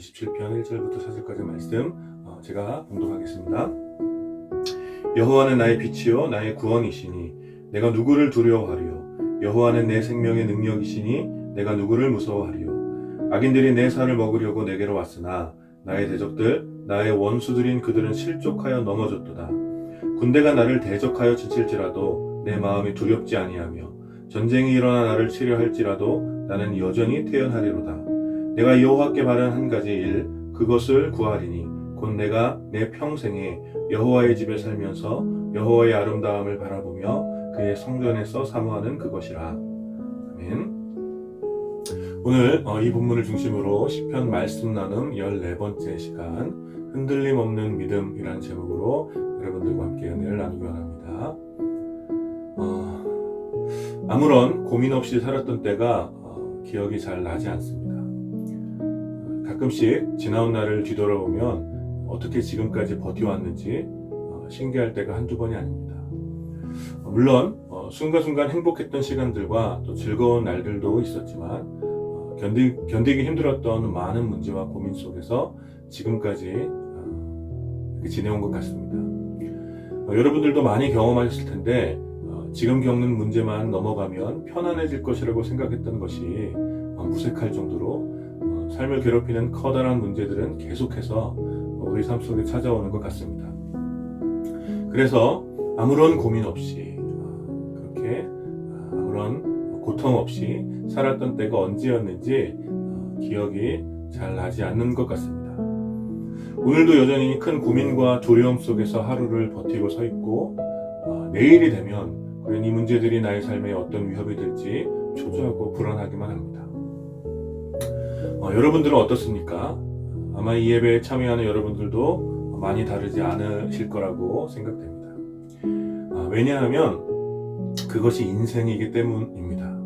27편 1절부터 4절까지 말씀 제가 봉독하겠습니다. 여호와는 나의 빛이요 나의 구원이시니 내가 누구를 두려워하리요. 여호와는 내 생명의 능력이시니 내가 누구를 무서워하리요. 악인들이 내 살을 먹으려고 내게로 왔으나 나의 대적들 나의 원수들인 그들은 실족하여 넘어졌도다. 군대가 나를 대적하여 지칠지라도 내 마음이 두렵지 아니하며 전쟁이 일어나 나를 치려 할지라도 나는 여전히 태연하리로다. 내가 여호와께 바란 한 가지 일 그것을 구하리니 곧 내가 내 평생에 여호와의 집에 살면서 여호와의 아름다움을 바라보며 그의 성전에서 사모하는 그것이라. 아멘. 오늘 이 본문을 중심으로 시편 말씀 나눔 14번째 시간 흔들림 없는 믿음이라는 제목으로 여러분들과 함께 은혜를 나누기 원합니다. 아무런 고민 없이 살았던 때가 기억이 잘 나지 않습니다. 가끔씩 지나온 날을 뒤돌아보면 어떻게 지금까지 버텨왔는지 신기할 때가 한두 번이 아닙니다. 물론 순간순간 행복했던 시간들과 또 즐거운 날들도 있었지만 견디기 힘들었던 많은 문제와 고민 속에서 지금까지 이렇게 지내온 것 같습니다. 여러분들도 많이 경험하셨을 텐데 지금 겪는 문제만 넘어가면 편안해질 것이라고 생각했던 것이 무색할 정도로 삶을 괴롭히는 커다란 문제들은 계속해서 우리 삶 속에 찾아오는 것 같습니다. 그래서 아무런 고민 없이 그렇게 아무런 고통 없이 살았던 때가 언제였는지 기억이 잘 나지 않는 것 같습니다. 오늘도 여전히 큰 고민과 두려움 속에서 하루를 버티고 서 있고 내일이 되면 과연 이 문제들이 나의 삶에 어떤 위협이 될지 초조하고 불안하기만 합니다. 여러분들은 어떻습니까? 아마 이 예배에 참여하는 여러분들도 많이 다르지 않으실 거라고 생각됩니다. 왜냐하면 그것이 인생이기 때문입니다.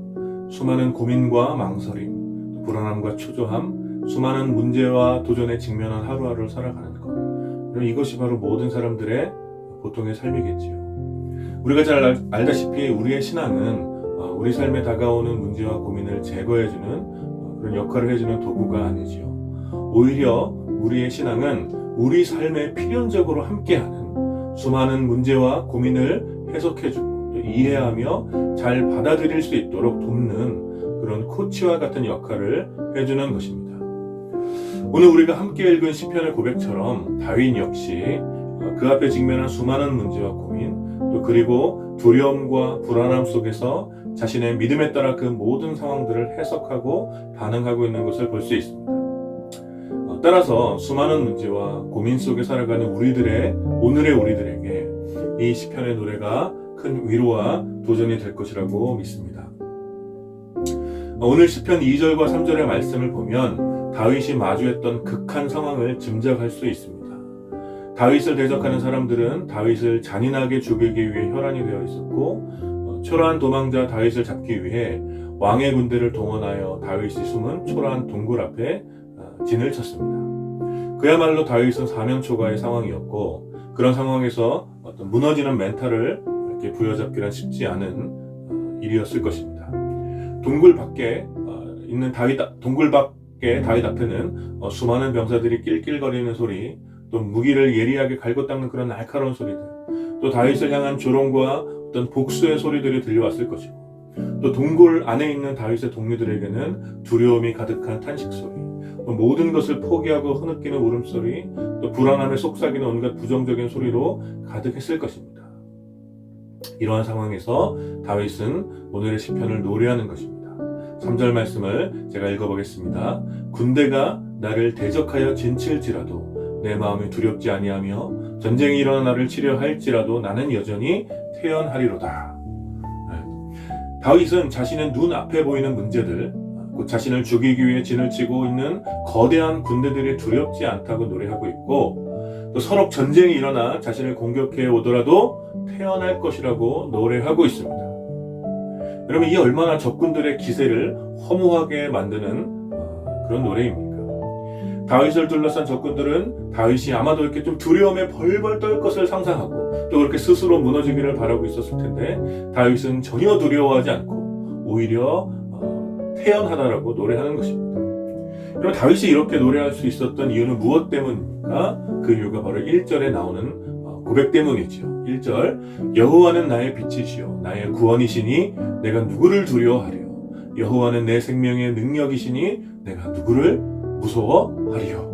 수많은 고민과 망설임, 불안함과 초조함, 수많은 문제와 도전에 직면한 하루하루를 살아가는 것. 이것이 바로 모든 사람들의 보통의 삶이겠지요. 우리가 잘 알다시피 우리의 신앙은 우리 삶에 다가오는 문제와 고민을 제거해주는 그런 역할을 해주는 도구가 아니지요. 오히려 우리의 신앙은 우리 삶에 필연적으로 함께하는 수많은 문제와 고민을 해석해주고 또 이해하며 잘 받아들일 수 있도록 돕는 그런 코치와 같은 역할을 해주는 것입니다. 오늘 우리가 함께 읽은 시편의 고백처럼 다윗 역시 그 앞에 직면한 수많은 문제와 고민 또 그리고 두려움과 불안함 속에서 자신의 믿음에 따라 그 모든 상황들을 해석하고 반응하고 있는 것을 볼 수 있습니다. 따라서 수많은 문제와 고민 속에 살아가는 오늘의 우리들에게 이 시편의 노래가 큰 위로와 도전이 될 것이라고 믿습니다. 오늘 시편 2절과 3절의 말씀을 보면 다윗이 마주했던 극한 상황을 짐작할 수 있습니다. 다윗을 대적하는 사람들은 다윗을 잔인하게 죽이기 위해 혈안이 되어 있었고 초라한 도망자 다윗을 잡기 위해 왕의 군대를 동원하여 다윗이 숨은 초라한 동굴 앞에 진을 쳤습니다. 그야말로 다윗은 사면초가의 상황이었고 그런 상황에서 어떤 무너지는 멘탈을 이렇게 부여잡기란 쉽지 않은 일이었을 것입니다. 동굴 밖에 다윗 앞에는 수많은 병사들이 낄낄거리는 소리, 또 무기를 예리하게 갈고 닦는 그런 날카로운 소리들, 또 다윗을 향한 조롱과 어떤 복수의 소리들이 들려왔을 것이고, 또 동굴 안에 있는 다윗의 동료들에게는 두려움이 가득한 탄식 소리, 또 모든 것을 포기하고 흐느끼는 울음소리, 또 불안함에 속삭이는 온갖 부정적인 소리로 가득했을 것입니다. 이러한 상황에서 다윗은 오늘의 시편을 노래하는 것입니다. 3절 말씀을 제가 읽어보겠습니다. 군대가 나를 대적하여 진칠지라도 내 마음이 두렵지 아니하며 전쟁이 일어나 나를 치려 할지라도 나는 여전히 태연하리로다. 다윗은 자신의 눈앞에 보이는 문제들, 곧 자신을 죽이기 위해 진을 치고 있는 거대한 군대들이 두렵지 않다고 노래하고 있고, 또 서로 전쟁이 일어나 자신을 공격해 오더라도 태어날 것이라고 노래하고 있습니다. 여러분, 이 얼마나 적군들의 기세를 허무하게 만드는 그런 노래입니까? 다윗을 둘러싼 적군들은 다윗이 아마도 이렇게 좀 두려움에 벌벌 떨 것을 상상하고 또 그렇게 스스로 무너지기를 바라고 있었을 텐데 다윗은 전혀 두려워하지 않고 오히려 태연하다라고 노래하는 것입니다. 그럼 다윗이 이렇게 노래할 수 있었던 이유는 무엇 때문입니까? 그 이유가 바로 1절에 나오는 고백 때문이죠. 1절, 여호와는 나의 빛이시요 나의 구원이시니 내가 누구를 두려워하리요. 여호와는 내 생명의 능력이시니 내가 누구를 무서워하리요.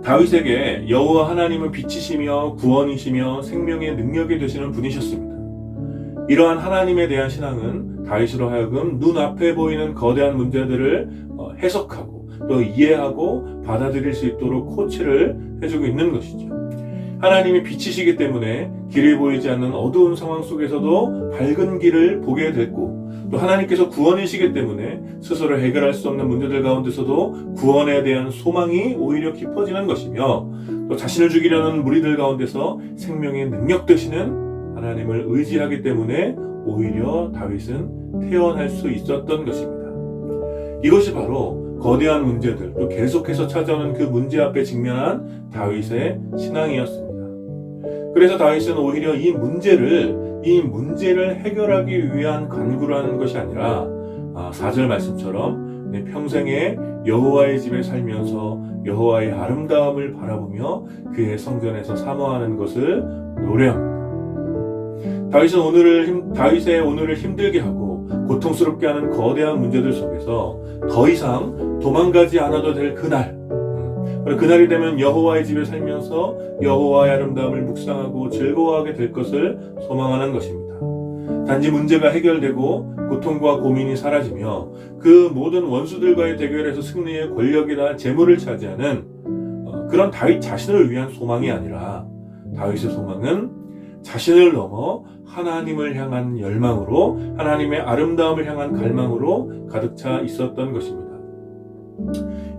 다윗에게 여호와 하나님은 빛이시며 구원이시며 생명의 능력이 되시는 분이셨습니다. 이러한 하나님에 대한 신앙은 다윗으로 하여금 눈앞에 보이는 거대한 문제들을 해석하고 또 이해하고 받아들일 수 있도록 코치를 해주고 있는 것이죠. 하나님이 빛이시기 때문에 길이 보이지 않는 어두운 상황 속에서도 밝은 길을 보게 됐고, 또 하나님께서 구원이시기 때문에 스스로 해결할 수 없는 문제들 가운데서도 구원에 대한 소망이 오히려 깊어지는 것이며, 또 자신을 죽이려는 무리들 가운데서 생명의 능력 되시는 하나님을 의지하기 때문에 오히려 다윗은 태어날 수 있었던 것입니다. 이것이 바로 거대한 문제들, 또 계속해서 찾아오는 그 문제 앞에 직면한 다윗의 신앙이었습니다. 그래서 다윗은 오히려 이 문제를 해결하기 위한 간구를 하는 것이 아니라 4절 말씀처럼 내 평생에 여호와의 집에 살면서 여호와의 아름다움을 바라보며 그의 성전에서 사모하는 것을 노래합니다. 다윗의 오늘을 힘들게 하고 고통스럽게 하는 거대한 문제들 속에서 더 이상 도망가지 않아도 될 그날이 되면 여호와의 집에 살면서 여호와의 아름다움을 묵상하고 즐거워하게 될 것을 소망하는 것입니다. 단지 문제가 해결되고 고통과 고민이 사라지며 그 모든 원수들과의 대결에서 승리의 권력이나 재물을 차지하는 그런 다윗 자신을 위한 소망이 아니라 다윗의 소망은 자신을 넘어 하나님을 향한 열망으로, 하나님의 아름다움을 향한 갈망으로 가득 차 있었던 것입니다.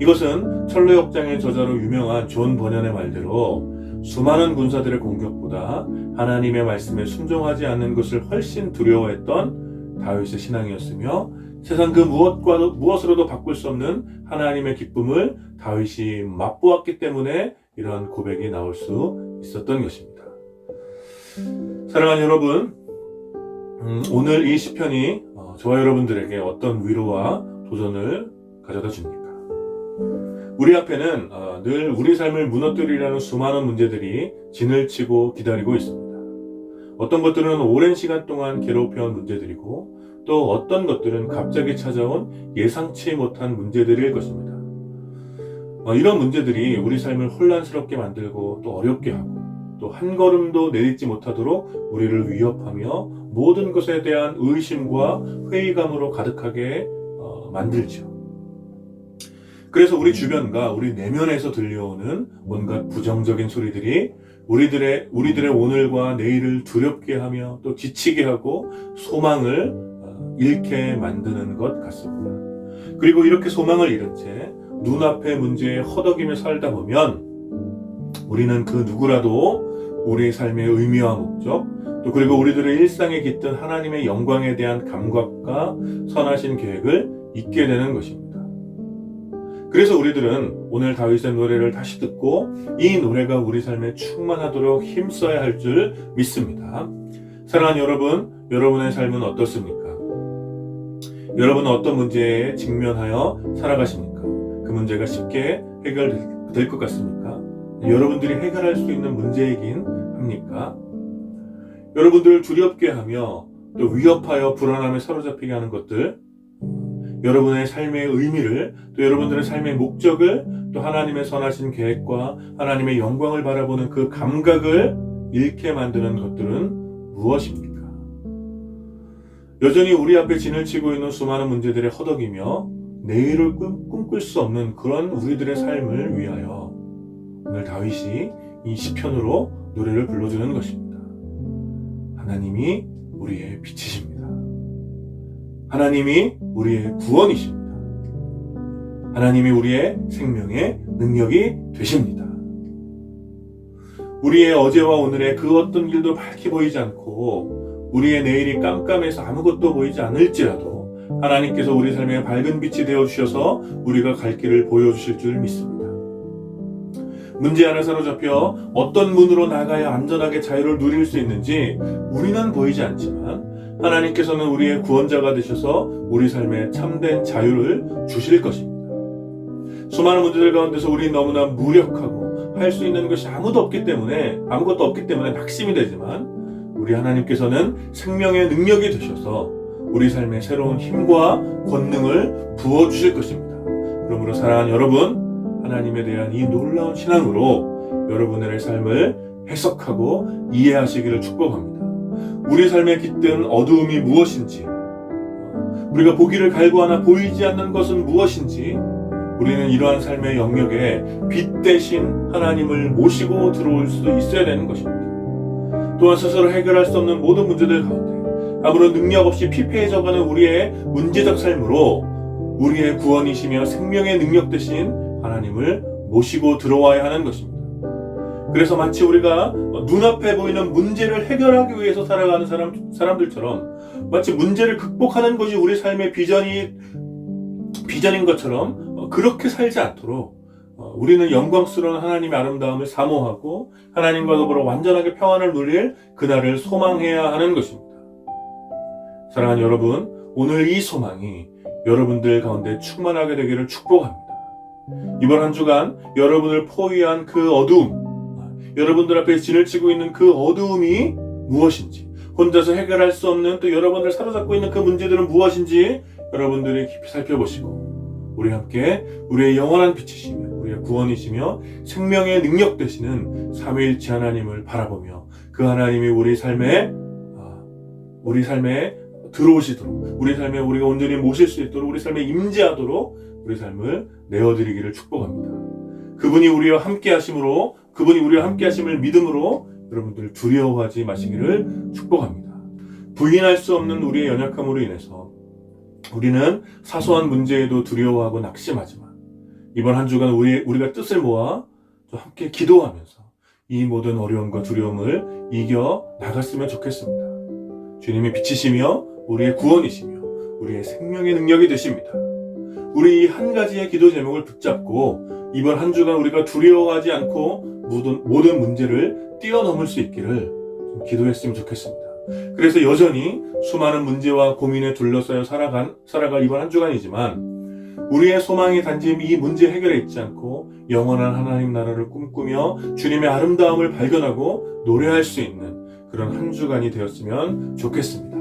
이것은 철로역장의 저자로 유명한 존 버년의 말대로 수많은 군사들의 공격보다 하나님의 말씀에 순종하지 않는 것을 훨씬 두려워했던 다윗의 신앙이었으며, 세상 그 무엇으로도 바꿀 수 없는 하나님의 기쁨을 다윗이 맛보았기 때문에 이러한 고백이 나올 수 있었던 것입니다. 사랑하는 여러분, 오늘 이 시편이 저와 여러분들에게 어떤 위로와 도전을 가져다 줍니까? 우리 앞에는 늘 우리 삶을 무너뜨리려는 수많은 문제들이 진을 치고 기다리고 있습니다. 어떤 것들은 오랜 시간 동안 괴롭혀온 문제들이고, 또 어떤 것들은 갑자기 찾아온 예상치 못한 문제들일 것입니다. 이런 문제들이 우리 삶을 혼란스럽게 만들고 또 어렵게 하고, 또 한 걸음도 내딛지 못하도록 우리를 위협하며 모든 것에 대한 의심과 회의감으로 가득하게 만들죠. 그래서 우리 주변과 우리 내면에서 들려오는 온갖 부정적인 소리들이 우리들의 오늘과 내일을 두렵게 하며 또 지치게 하고 소망을 잃게 만드는 것 같습니다. 그리고 이렇게 소망을 잃은 채 눈앞의 문제에 허덕이며 살다 보면 우리는 그 누구라도 우리의 삶의 의미와 목적, 또 그리고 우리들의 일상에 깃든 하나님의 영광에 대한 감각과 선하신 계획을 잊게 되는 것입니다. 그래서 우리들은 오늘 다윗의 노래를 다시 듣고 이 노래가 우리 삶에 충만하도록 힘써야 할 줄 믿습니다. 사랑하는 여러분, 여러분의 삶은 어떻습니까? 여러분은 어떤 문제에 직면하여 살아가십니까? 그 문제가 쉽게 해결될 것 같습니까? 여러분들이 해결할 수 있는 문제이긴 합니까? 여러분들을 두렵게 하며 또 위협하여 불안함에 사로잡히게 하는 것들, 여러분의 삶의 의미를, 또 여러분들의 삶의 목적을, 또 하나님의 선하신 계획과 하나님의 영광을 바라보는 그 감각을 잃게 만드는 것들은 무엇입니까? 여전히 우리 앞에 진을 치고 있는 수많은 문제들에 허덕이며 내일을 꿈꿀 수 없는 그런 우리들의 삶을 위하여 오늘 다윗이 이 시편으로 노래를 불러주는 것입니다. 하나님이 우리의 빛이십니다. 하나님이 우리의 구원이십니다. 하나님이 우리의 생명의 능력이 되십니다. 우리의 어제와 오늘의 그 어떤 길도 밝게 보이지 않고 우리의 내일이 깜깜해서 아무것도 보이지 않을지라도 하나님께서 우리 삶에 밝은 빛이 되어주셔서 우리가 갈 길을 보여주실 줄 믿습니다. 문제 하나 사로잡혀 어떤 문으로 나가야 안전하게 자유를 누릴 수 있는지 우리는 보이지 않지만 하나님께서는 우리의 구원자가 되셔서 우리 삶에 참된 자유를 주실 것입니다. 수많은 문제들 가운데서 우리 너무나 무력하고 할 수 있는 것이 아무것도 없기 때문에 낙심이 되지만 우리 하나님께서는 생명의 능력이 되셔서 우리 삶에 새로운 힘과 권능을 부어주실 것입니다. 그러므로 사랑하는 여러분, 하나님에 대한 이 놀라운 신앙으로 여러분의 삶을 해석하고 이해하시기를 축복합니다. 우리 삶에 깃든 어두움이 무엇인지, 우리가 보기를 갈구하나 보이지 않는 것은 무엇인지, 우리는 이러한 삶의 영역에 빛 대신 하나님을 모시고 들어올 수 있어야 되는 것입니다. 또한 스스로 해결할 수 없는 모든 문제들 가운데 아무런 능력 없이 피폐해져가는 우리의 문제적 삶으로 우리의 구원이시며 생명의 능력 대신 하나님을 모시고 들어와야 하는 것입니다. 그래서 마치 우리가 눈앞에 보이는 문제를 해결하기 위해서 살아가는 사람들처럼 마치 문제를 극복하는 것이 우리 삶의 비전인 것처럼 그렇게 살지 않도록 우리는 영광스러운 하나님의 아름다움을 사모하고 하나님과 더불어 완전하게 평안을 누릴 그날을 소망해야 하는 것입니다. 사랑하는 여러분, 오늘 이 소망이 여러분들 가운데 충만하게 되기를 축복합니다. 이번 한 주간 여러분을 포위한 그 어두움, 여러분들 앞에 진을 치고 있는 그 어두움이 무엇인지, 혼자서 해결할 수 없는 또 여러분을 사로잡고 있는 그 문제들은 무엇인지 여러분들이 깊이 살펴보시고 우리 함께 우리의 영원한 빛이시며 우리의 구원이시며 생명의 능력 되시는 삼위일체 하나님을 바라보며 그 하나님이 우리 삶에 들어오시도록, 우리 삶에 우리가 온전히 모실 수 있도록, 우리 삶에 임재하도록 우리 삶을 내어드리기를 축복합니다. 그분이 우리와 함께 하심을 믿음으로 여러분들 두려워하지 마시기를 축복합니다. 부인할 수 없는 우리의 연약함으로 인해서 우리는 사소한 문제에도 두려워하고 낙심하지만 이번 한 주간 우리가 뜻을 모아 좀 함께 기도하면서 이 모든 어려움과 두려움을 이겨 나갔으면 좋겠습니다. 주님이 빛이시며 우리의 구원이시며 우리의 생명의 능력이 되십니다. 우리 이 한 가지의 기도 제목을 붙잡고 이번 한 주간 우리가 두려워하지 않고 모든 문제를 뛰어넘을 수 있기를 좀 기도했으면 좋겠습니다. 그래서 여전히 수많은 문제와 고민에 둘러싸여 살아갈 이번 한 주간이지만 우리의 소망이 단지 이 문제 해결에 있지 않고 영원한 하나님 나라를 꿈꾸며 주님의 아름다움을 발견하고 노래할 수 있는 그런 한 주간이 되었으면 좋겠습니다.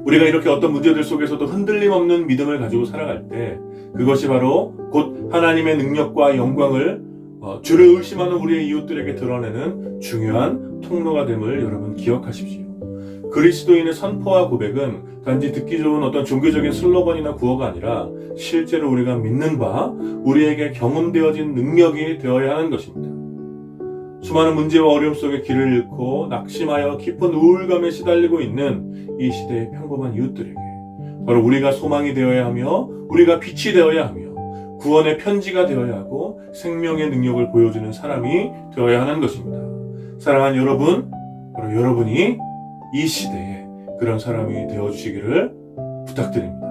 우리가 이렇게 어떤 문제들 속에서도 흔들림 없는 믿음을 가지고 살아갈 때 그것이 바로 곧 하나님의 능력과 영광을 주를 의심하는 우리의 이웃들에게 드러내는 중요한 통로가 됨을 여러분 기억하십시오. 그리스도인의 선포와 고백은 단지 듣기 좋은 어떤 종교적인 슬로건이나 구호가 아니라 실제로 우리가 믿는 바 우리에게 경험되어진 능력이 되어야 하는 것입니다. 수많은 문제와 어려움 속에 길을 잃고 낙심하여 깊은 우울감에 시달리고 있는 이 시대의 평범한 이웃들에게 바로 우리가 소망이 되어야 하며 우리가 빛이 되어야 하며 구원의 편지가 되어야 하고 생명의 능력을 보여주는 사람이 되어야 하는 것입니다. 사랑하는 여러분, 바로 여러분이 이 시대에 그런 사람이 되어주시기를 부탁드립니다.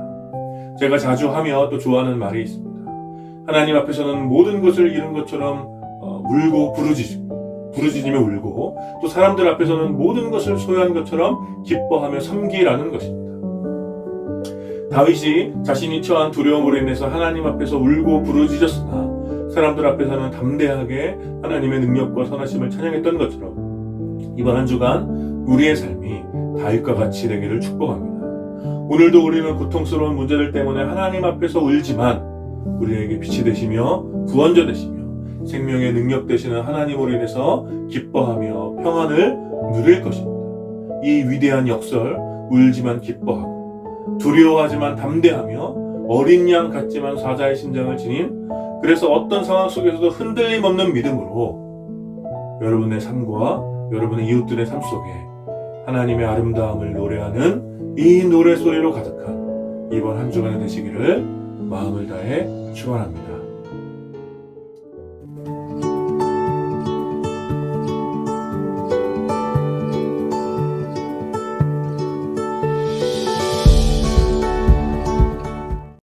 제가 자주 하며 또 좋아하는 말이 있습니다. 하나님 앞에서는 모든 것을 잃은 것처럼 울고 부르짖으며 울고 또 사람들 앞에서는 모든 것을 소유한 것처럼 기뻐하며 섬기라는 것입니다. 다윗이 자신이 처한 두려움으로 인해서 하나님 앞에서 울고 부르짖었으나 사람들 앞에서는 담대하게 하나님의 능력과 선하심을 찬양했던 것처럼 이번 한 주간 우리의 삶이 다윗과 같이 되기를 축복합니다. 오늘도 우리는 고통스러운 문제들 때문에 하나님 앞에서 울지만 우리에게 빛이 되시며 구원자 되시며 생명의 능력 되시는 하나님으로 인해서 기뻐하며 평안을 누릴 것입니다. 이 위대한 역설, 울지만 기뻐하고 두려워하지만 담대하며 어린 양 같지만 사자의 심장을 지닌 그래서 어떤 상황 속에서도 흔들림 없는 믿음으로 여러분의 삶과 여러분의 이웃들의 삶 속에 하나님의 아름다움을 노래하는 이 노래소리로 가득한 이번 한 주간이 되시기를 마음을 다해 축원합니다.